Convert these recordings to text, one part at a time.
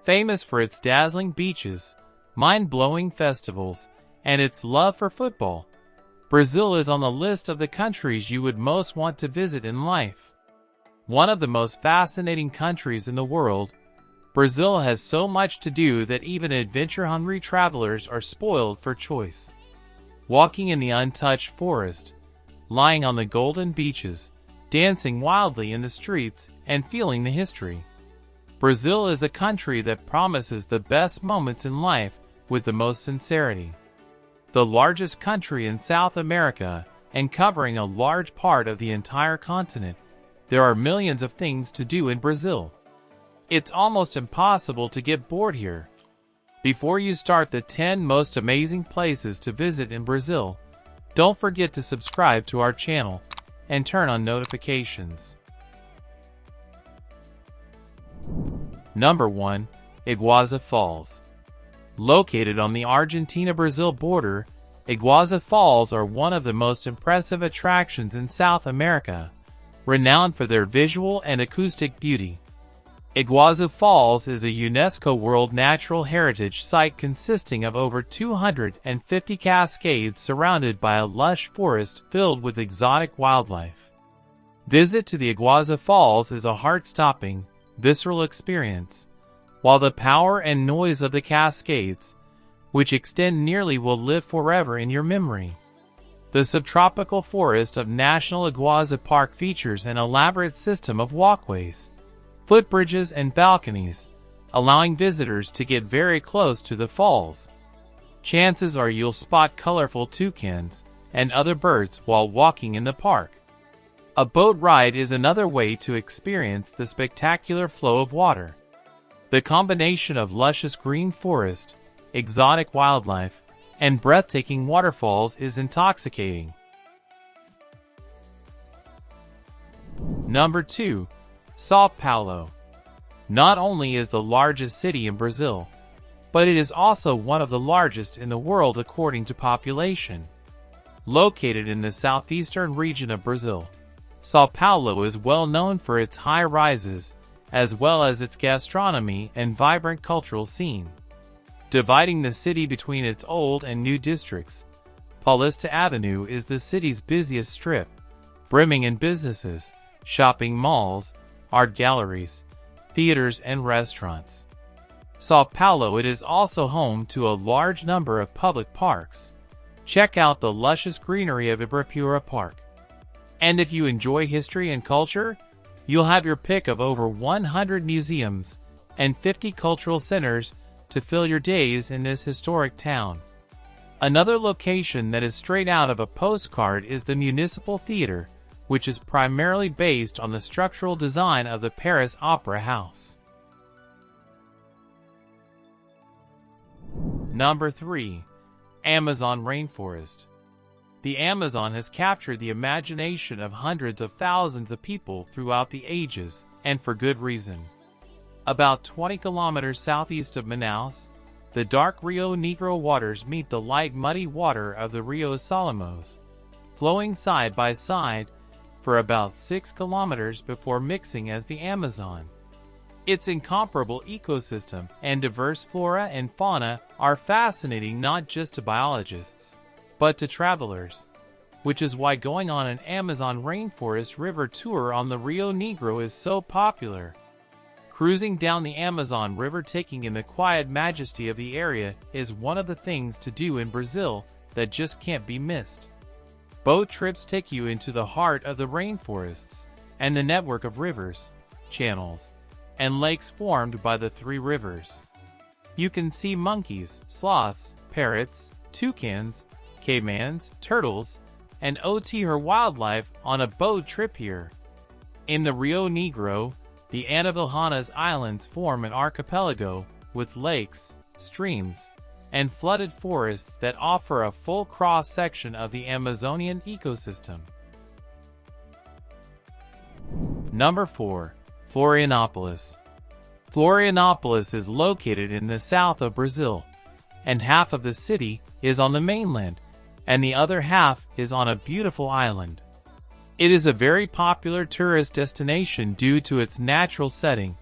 Famous for its dazzling beaches, mind-blowing festivals, and its love for football, Brazil is on the list of the countries you would most want to visit in life. One of the most fascinating countries in the world, Brazil has so much to do that even adventure-hungry travelers are spoiled for choice. Walking in the untouched forest, lying on the golden beaches, dancing wildly in the streets, and feeling the history. Brazil is a country that promises the best moments in life with the most sincerity. The largest country in South America and covering a large part of the entire continent, there are millions of things to do in Brazil. It's almost impossible to get bored here. Before you start the 10 most amazing places to visit in Brazil, don't forget to subscribe to our channel and turn on notifications. Number 1. Iguazu Falls. Located on the Argentina-Brazil border, Iguazu Falls are one of the most impressive attractions in South America, renowned for their visual and acoustic beauty. Iguazu Falls is a UNESCO World Natural Heritage Site consisting of over 250 cascades surrounded by a lush forest filled with exotic wildlife. Visit to the Iguazu Falls is a heart-stopping, visceral experience, while the power and noise of the cascades, which extend nearly, will live forever in your memory. The subtropical forest of National Iguazu Park features an elaborate system of walkways, footbridges, and balconies, allowing visitors to get very close to the falls. Chances are you'll spot colorful toucans and other birds while walking in the park. A boat ride is another way to experience the spectacular flow of water. The combination of luscious green forest, exotic wildlife, and breathtaking waterfalls is intoxicating. Number 2. Sao Paulo. Not only is the largest city in Brazil, but it is also one of the largest in the world according to population. Located in the southeastern region of Brazil, Sao Paulo is well known for its high rises, as well as its gastronomy and vibrant cultural scene. Dividing the city between its old and new districts, Paulista Avenue is the city's busiest strip, brimming in businesses, shopping malls, art galleries, theaters, and restaurants. Sao Paulo, it is also home to a large number of public parks. Check out the luscious greenery of Ibirapuera Park. And if you enjoy history and culture, you'll have your pick of over 100 museums and 50 cultural centers to fill your days in this historic town. Another location that is straight out of a postcard is the Municipal Theater, which is primarily based on the structural design of the Paris Opera House. Number 3. Amazon Rainforest. The Amazon has captured the imagination of hundreds of thousands of people throughout the ages, and for good reason. About 20 kilometers southeast of Manaus, the dark Rio Negro waters meet the light muddy water of the Rio Solimões, flowing side by side for about 6 kilometers before mixing as the Amazon. Its incomparable ecosystem and diverse flora and fauna are fascinating not just to biologists, but to travelers, which is why going on an Amazon rainforest river tour on the Rio Negro is so popular. Cruising down the Amazon River, taking in the quiet majesty of the area, is one of the things to do in Brazil that just can't be missed. Boat trips take you into the heart of the rainforests and the network of rivers, channels, and lakes formed by the 3 rivers. You can see monkeys, sloths, parrots, toucans, caimans, turtles, and otr wildlife on a boat trip here. In the Rio Negro, the Anavilhanas Islands form an archipelago with lakes, streams, and flooded forests that offer a full cross-section of the Amazonian ecosystem. Number 4. Florianopolis. Florianopolis is located in the south of Brazil, and half of the city is on the mainland, and the other half is on a beautiful island. It is a very popular tourist destination due to its natural setting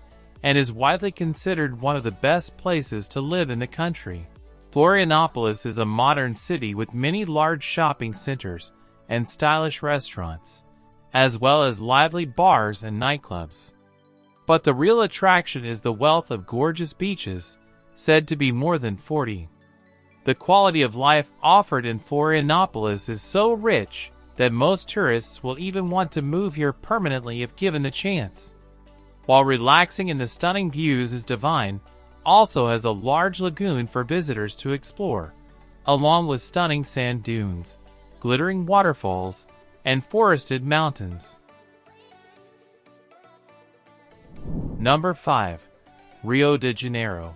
and is widely considered one of the best places to live in the country. Florianopolis is a modern city with many large shopping centers and stylish restaurants, as well as lively bars and nightclubs. But the real attraction is the wealth of gorgeous beaches, said to be more than 40. The quality of life offered in Florianopolis is so rich that most tourists will even want to move here permanently if given the chance. While relaxing in the stunning views is divine, also has a large lagoon for visitors to explore, along with stunning sand dunes, glittering waterfalls, and forested mountains. Number 5. Rio de Janeiro.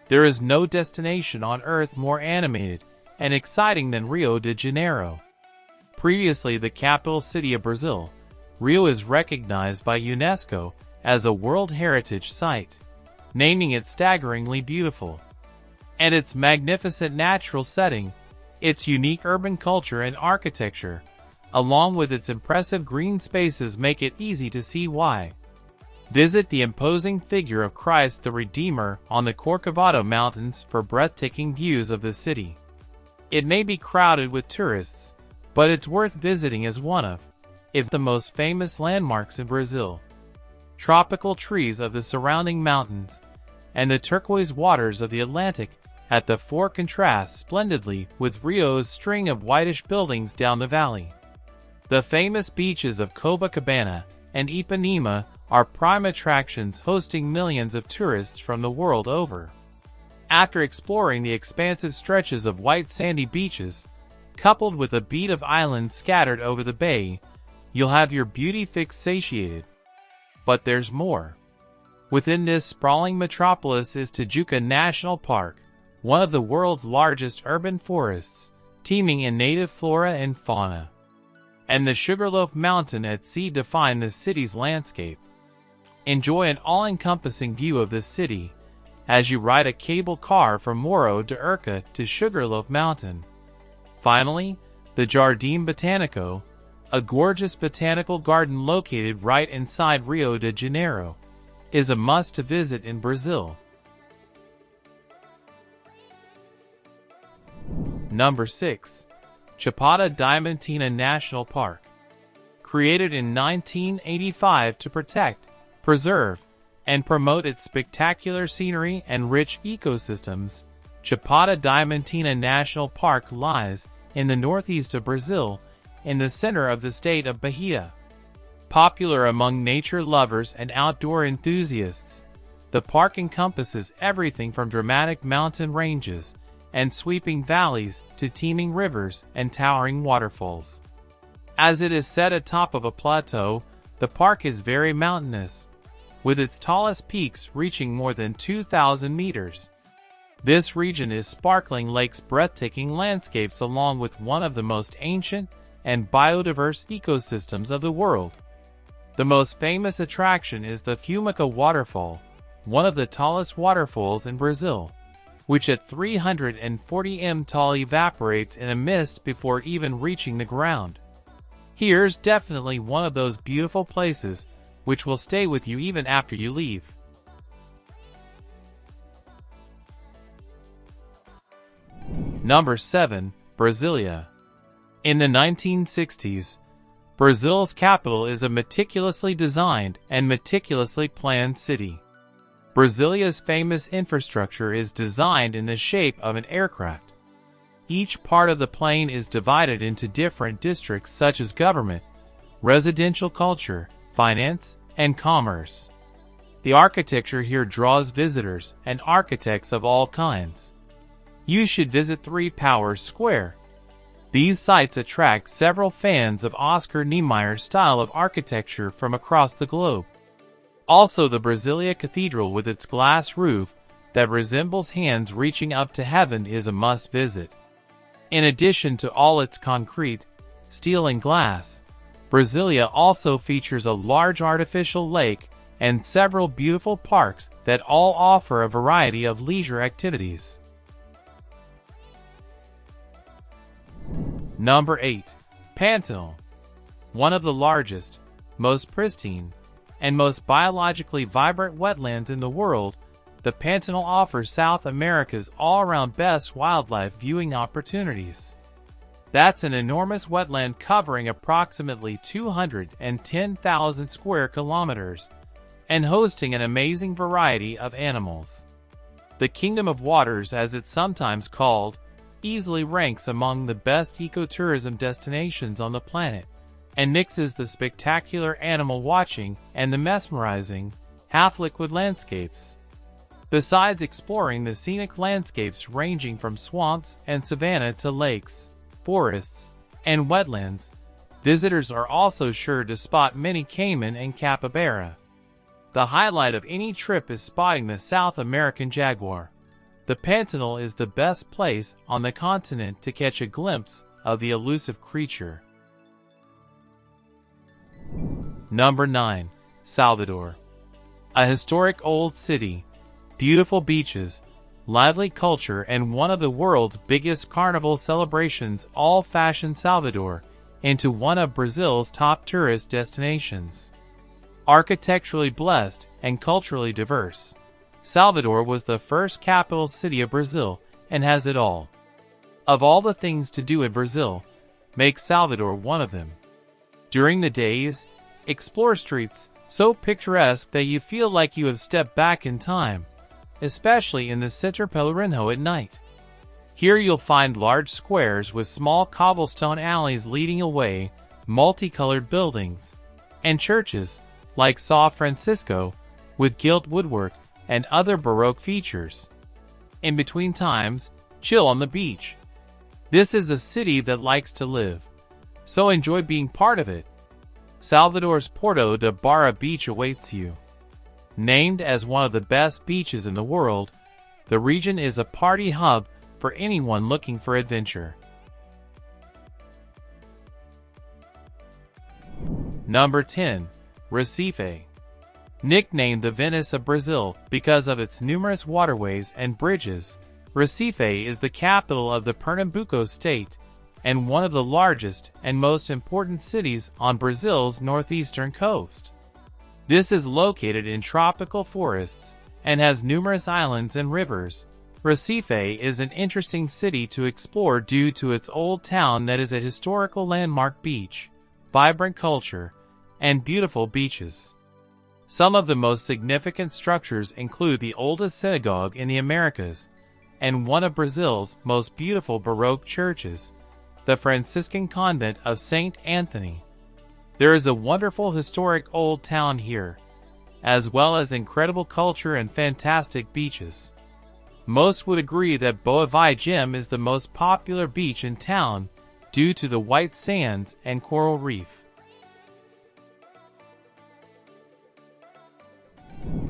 There is no destination on earth more animated and exciting than Rio de Janeiro. Previously the capital city of Brazil, Rio is recognized by UNESCO as a World Heritage Site, naming it staggeringly beautiful. And its magnificent natural setting, its unique urban culture and architecture, along with its impressive green spaces make it easy to see why. Visit the imposing figure of Christ the Redeemer on the Corcovado Mountains for breathtaking views of the city. It may be crowded with tourists, but it's worth visiting as one of, if the most famous landmarks in Brazil. Tropical trees of the surrounding mountains, and the turquoise waters of the Atlantic at the fore contrast splendidly with Rio's string of whitish buildings down the valley. The famous beaches of Copacabana and Ipanema are prime attractions hosting millions of tourists from the world over. After exploring the expansive stretches of white sandy beaches, coupled with a beat of islands scattered over the bay, you'll have your beauty fix satiated. But there's more. Within this sprawling metropolis is Tijuca National Park, one of the world's largest urban forests, teeming in native flora and fauna. And the Sugarloaf Mountain at sea define the city's landscape. Enjoy an all-encompassing view of the city as you ride a cable car from Morro de Urca to Sugarloaf Mountain. Finally, the Jardim Botânico, a gorgeous botanical garden located right inside Rio de Janeiro, is a must to visit in Brazil. Number 6. Chapada Diamantina National Park. Created in 1985 to protect, preserve, and promote its spectacular scenery and rich ecosystems, Chapada Diamantina National Park lies in the northeast of Brazil, in the center of the state of Bahia. Popular among nature lovers and outdoor enthusiasts, the park encompasses everything from dramatic mountain ranges and sweeping valleys to teeming rivers and towering waterfalls. As it is set atop of a plateau, the park is very mountainous, with its tallest peaks reaching more than 2,000 meters. This region is sparkling lakes, breathtaking landscapes, along with one of the most ancient and biodiverse ecosystems of the world. The most famous attraction is the Fumaca waterfall, one of the tallest waterfalls in Brazil, which at 340 m tall evaporates in a mist before even reaching the ground. Here's definitely one of those beautiful places which will stay with you even after you leave. Number 7. Brasilia. In the 1960s, Brazil's capital is a meticulously designed and meticulously planned city. Brasilia's famous infrastructure is designed in the shape of an aircraft. Each part of the plane is divided into different districts such as government, residential, culture, finance, and commerce. The architecture here draws visitors and architects of all kinds. You should visit 3 Power Square. These sites attract several fans of Oscar Niemeyer's style of architecture from across the globe. Also, the Brasilia Cathedral with its glass roof that resembles hands reaching up to heaven is a must-visit. In addition to all its concrete, steel and glass, Brasilia also features a large artificial lake and several beautiful parks that all offer a variety of leisure activities. Number 8. Pantanal. One of the largest, most pristine, and most biologically vibrant wetlands in the world, the Pantanal offers South America's all-around best wildlife viewing opportunities. That's an enormous wetland covering approximately 210,000 square kilometers and hosting an amazing variety of animals. The Kingdom of Waters, as it's sometimes called, easily ranks among the best ecotourism destinations on the planet and mixes the spectacular animal watching and the mesmerizing, half-liquid landscapes. Besides exploring the scenic landscapes ranging from swamps and savanna to lakes, forests, and wetlands, visitors are also sure to spot many caiman and capybara. The highlight of any trip is spotting the South American jaguar. The Pantanal is the best place on the continent to catch a glimpse of the elusive creature. Number 9. Salvador. A historic old city, beautiful beaches, lively culture, and one of the world's biggest carnival celebrations all fashion Salvador into one of Brazil's top tourist destinations. Architecturally blessed and culturally diverse, Salvador was the first capital city of Brazil and has it all. Of all the things to do in Brazil, make Salvador one of them. During the days, explore streets so picturesque that you feel like you have stepped back in time, especially in the Center Pelourinho at night. Here you'll find large squares with small cobblestone alleys leading away, multicolored buildings, and churches like São Francisco with gilt woodwork and other Baroque features. In between times, chill on the beach. This is a city that likes to live, so enjoy being part of it. Salvador's Porto de Barra beach awaits you. Named as one of the best beaches in the world, the region is a party hub for anyone looking for adventure. Number 10. Recife. Nicknamed the Venice of Brazil because of its numerous waterways and bridges, Recife is the capital of the Pernambuco state and one of the largest and most important cities on Brazil's northeastern coast. This is located in tropical forests and has numerous islands and rivers. Recife is an interesting city to explore due to its old town that is a historical landmark beach, vibrant culture, and beautiful beaches. Some of the most significant structures include the oldest synagogue in the Americas and one of Brazil's most beautiful Baroque churches, the Franciscan convent of St. Anthony. There is a wonderful historic old town here, as well as incredible culture and fantastic beaches. Most would agree that Boa Vai Gym is the most popular beach in town due to the white sands and coral reef.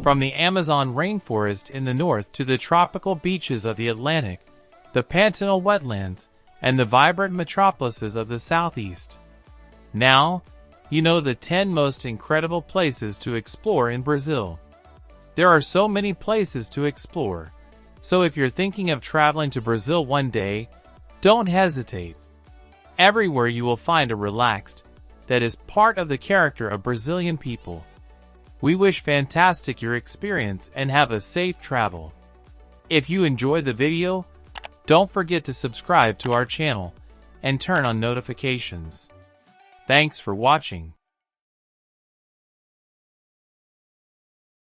From the Amazon rainforest in the north to the tropical beaches of the Atlantic, the Pantanal wetlands, and the vibrant metropolises of the southeast. Now, you know the 10 most incredible places to explore in Brazil. There are so many places to explore, so if you're thinking of traveling to Brazil one day, don't hesitate. Everywhere you will find a relaxed, that is part of the character of Brazilian people. We wish fantastic your experience and have a safe travel. If you enjoyed the video, don't forget to subscribe to our channel and turn on notifications. Thanks for watching.